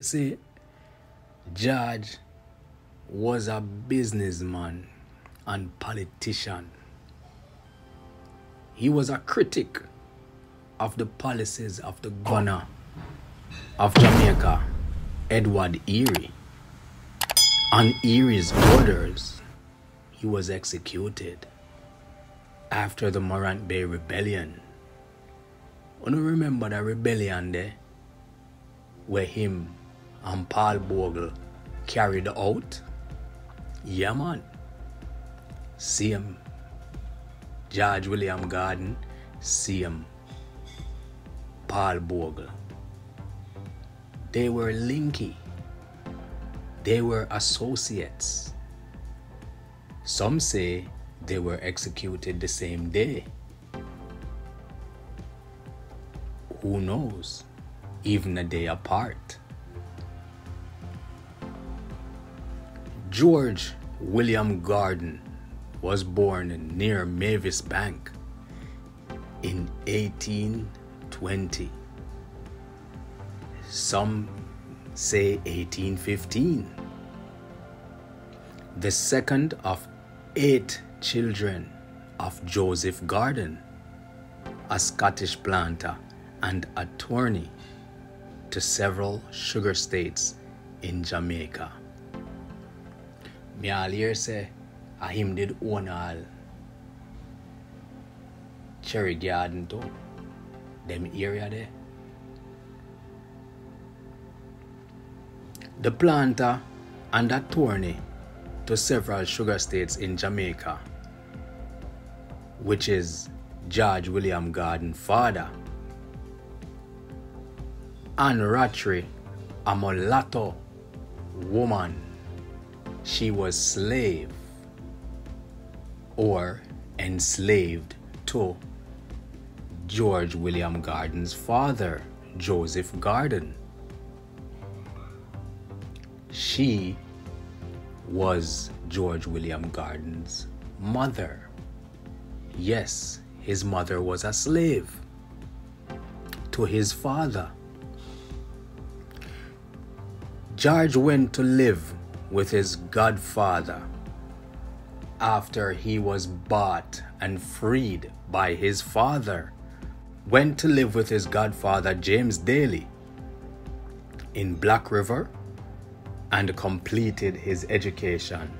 See, George was a businessman and politician. He was a critic of the policies of the governor of Jamaica, Edward Erie. On Erie's orders, he was executed after the Morant Bay Rebellion. You remember the rebellion there where him and Paul Bogle carried out? Yeah, man. Same George William Garden, same Paul Bogle. They were linky. They were associates. Some say they were executed the same day. Who knows? Even a day apart. George William Garden was born near Mavis Bank in 1820. Some say 1815. The second of 8 children of Joseph Garden, a Scottish planter and attorney to several sugar states in Jamaica. Me all hear say him did own all cherry garden too, them area there. The planter and attorney to several sugar states in Jamaica, which is George William Garden's father, and Rattray, a mulatto woman. She was slave or enslaved to George William Garden's father, Joseph Garden. She was George William Garden's mother. Yes, his mother was a slave to his father. George went to live with his godfather after he was bought and freed by his father. Went to live with his godfather James Daly in Black River and completed his education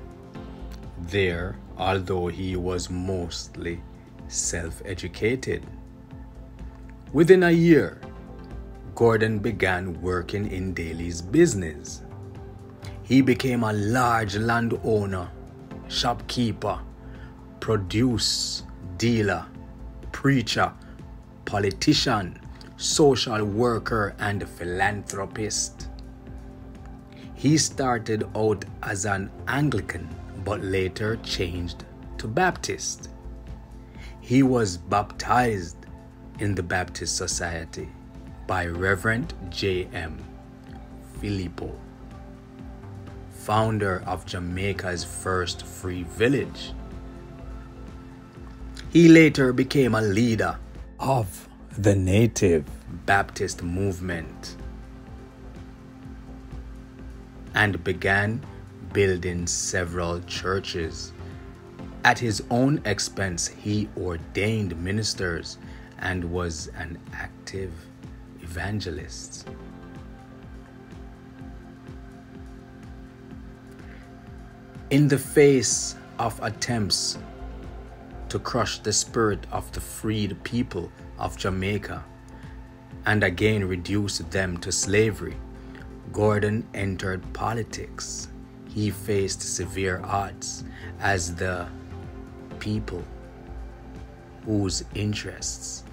there, although he was mostly self-educated. Within a year, Gordon began working in Daly's business. He became a large landowner, shopkeeper, produce dealer, preacher, politician, social worker, and philanthropist. He started out as an Anglican, but later changed to Baptist. He was baptized in the Baptist Society by Reverend J.M. Filippo, founder of Jamaica's first free village. He later became a leader of the Native Baptist movement and began building several churches. At his own expense, he ordained ministers and was an active evangelist. In the face of attempts to crush the spirit of the freed people of Jamaica and again reduce them to slavery, Gordon entered politics. He faced severe odds as the people whose interests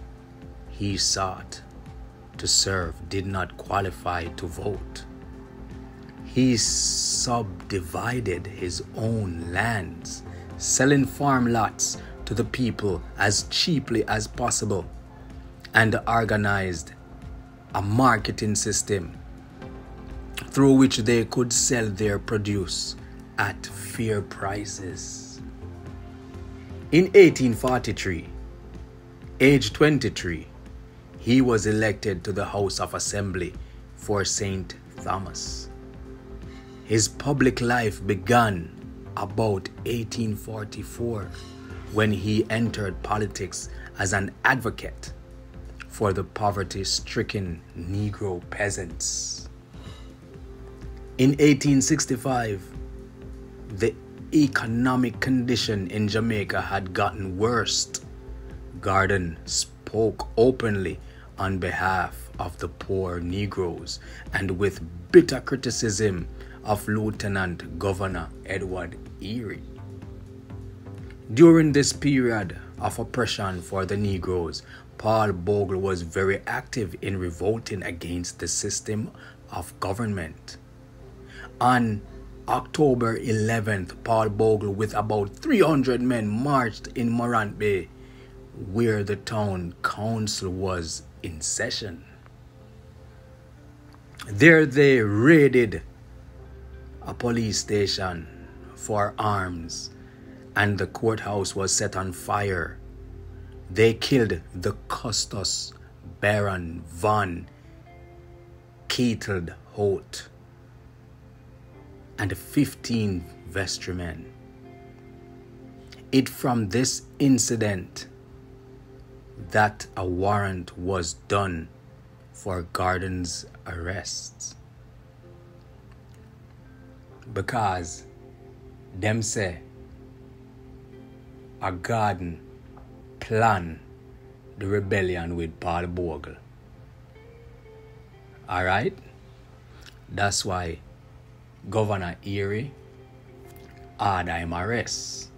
he sought to serve did not qualify to vote. He subdivided his own lands, selling farm lots to the people as cheaply as possible, and organized a marketing system through which they could sell their produce at fair prices. In 1843, age 23, he was elected to the House of Assembly for St. Thomas. His public life began about 1844 when he entered politics as an advocate for the poverty-stricken Negro peasants. In 1865, the economic condition in Jamaica had gotten worse. Garden spoke openly on behalf of the poor Negroes and with bitter criticism of Lieutenant Governor Edward Erie. During this period of oppression for the Negroes, Paul Bogle was very active in revolting against the system of government. On October 11th, Paul Bogle with about 300 men marched in Morant Bay, where the town council was in session. There they raided a police station for arms, and the courthouse was set on fire. They killed the Custos Baron von Ketelhout and 15 vestrymen. It from this incident that a warrant was done for Garden's arrests, because them say a Garden plan the rebellion with Paul Bogle. Alright? That's why Governor Erie ordered him arrest.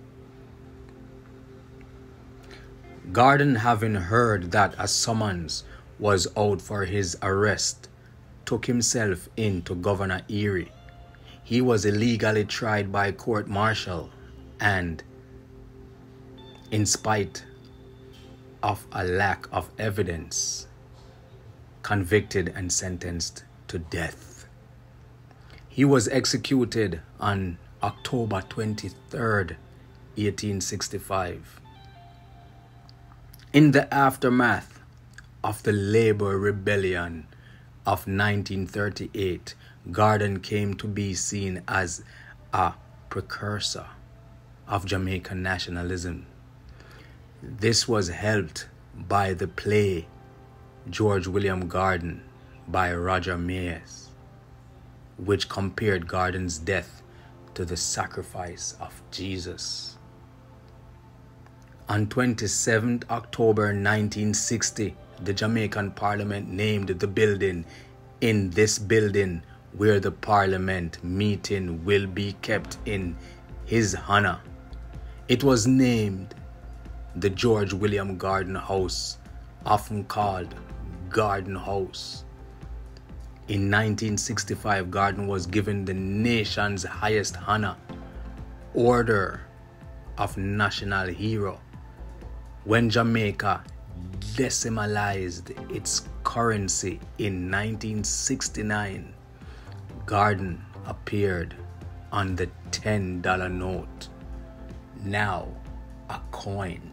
Garden, having heard that a summons was out for his arrest, took himself in to Governor Erie. He was illegally tried by court-martial and, in spite of a lack of evidence, convicted and sentenced to death. He was executed on October 23rd, 1865. In the aftermath of the labor rebellion of 1938, Garden came to be seen as a precursor of Jamaican nationalism. This was helped by the play George William Garden by Roger Mayes, which compared Garden's death to the sacrifice of Jesus. On 27 October 1960, the Jamaican Parliament named the building in this building where the Parliament meeting will be kept in his honor. It was named the George William Garden House, often called Garden House. In 1965, Garden was given the nation's highest honor, Order of National Hero. When Jamaica decimalized its currency in 1969, Garden appeared on the $10 note, now a coin.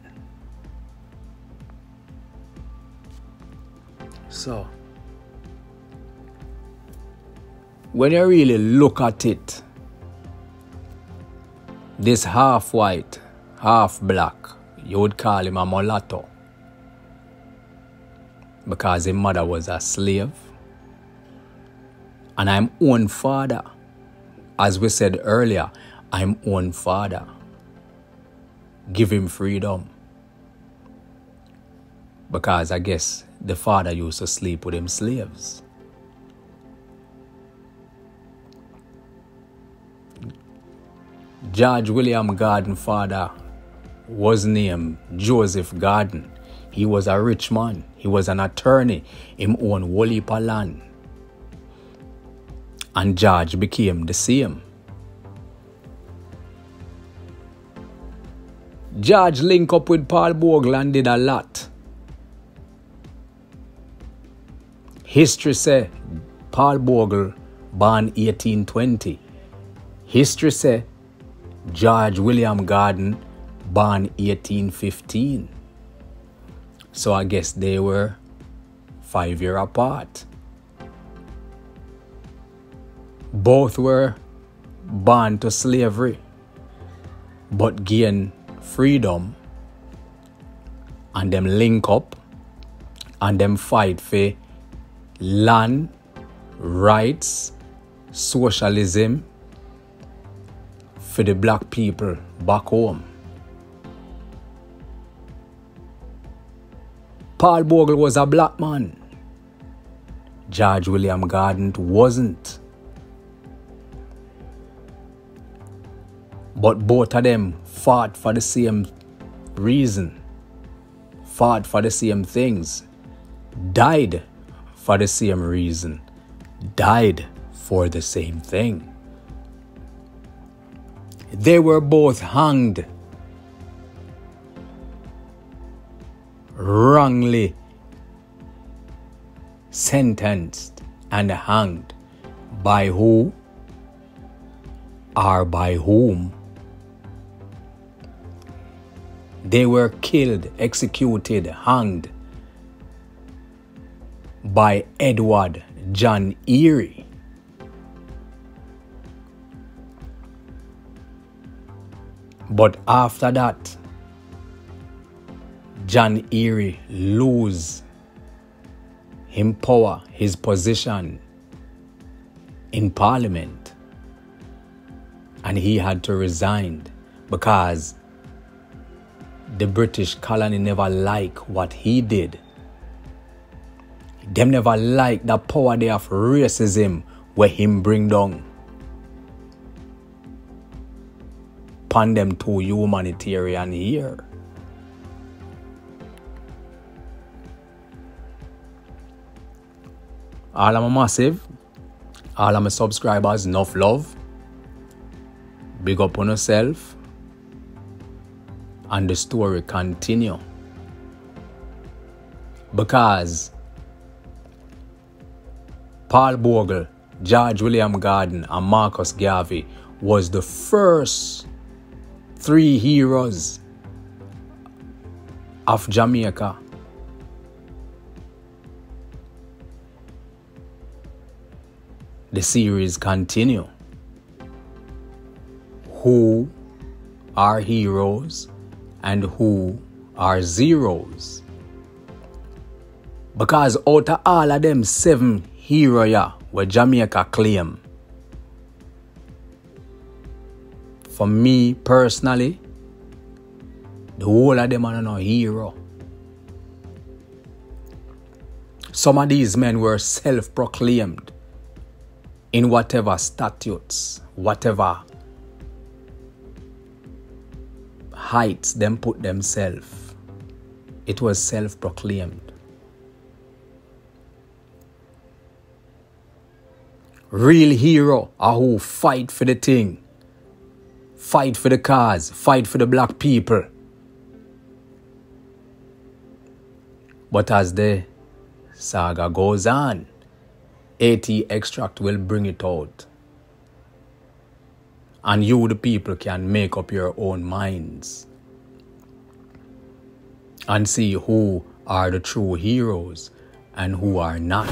So, when you really look at it, this half white, half black, you would call him a mulatto, because his mother was a slave. And I'm own father. As we said earlier, I'm own father. Give him freedom. Because I guess the father used to sleep with them slaves. George William Garden father was named Joseph Garden. He was a rich man. He was an attorney. Him owned whole heap of land. And George became the same. George linked up with Paul Bogle and did a lot. History say Paul Bogle born 1820. History say George William Garden born 1815. So I guess they were 5 years apart. Both were born to slavery, but gain freedom, and them link up and them fight for land, rights, socialism for the black people back home. Paul Bogle was a black man. George William Gordon wasn't. But both of them fought for the same reason, fought for the same things, died for the same reason, died for the same thing. They were both hanged, wrongly sentenced and hanged. By who or by whom? They were killed, executed, hanged by Edward John Erie. But after that, John Erie lose his power, his position in Parliament, and he had to resign because the British colony never liked what he did. Them never liked the power they of racism where him bring down upon them two humanitarian here. All of my massive, all of my subscribers, enough love. Big up on yourself. And the story continue. Because Paul Bogle, George William Gordon, and Marcus Garvey was the first three heroes of Jamaica. The series continue. Who are heroes and who are zeros? Because out of all of them 7 heroes where Jamaica claim, for me personally, the whole of them are no hero. Some of these men were self-proclaimed in whatever statutes, whatever heights them put themselves. It was self-proclaimed. Real hero are who fight for the thing, fight for the cause, fight for the black people. But as the saga goes on, t.extract will bring it out. And you, the people, can make up your own minds and see who are the true heroes and who are not.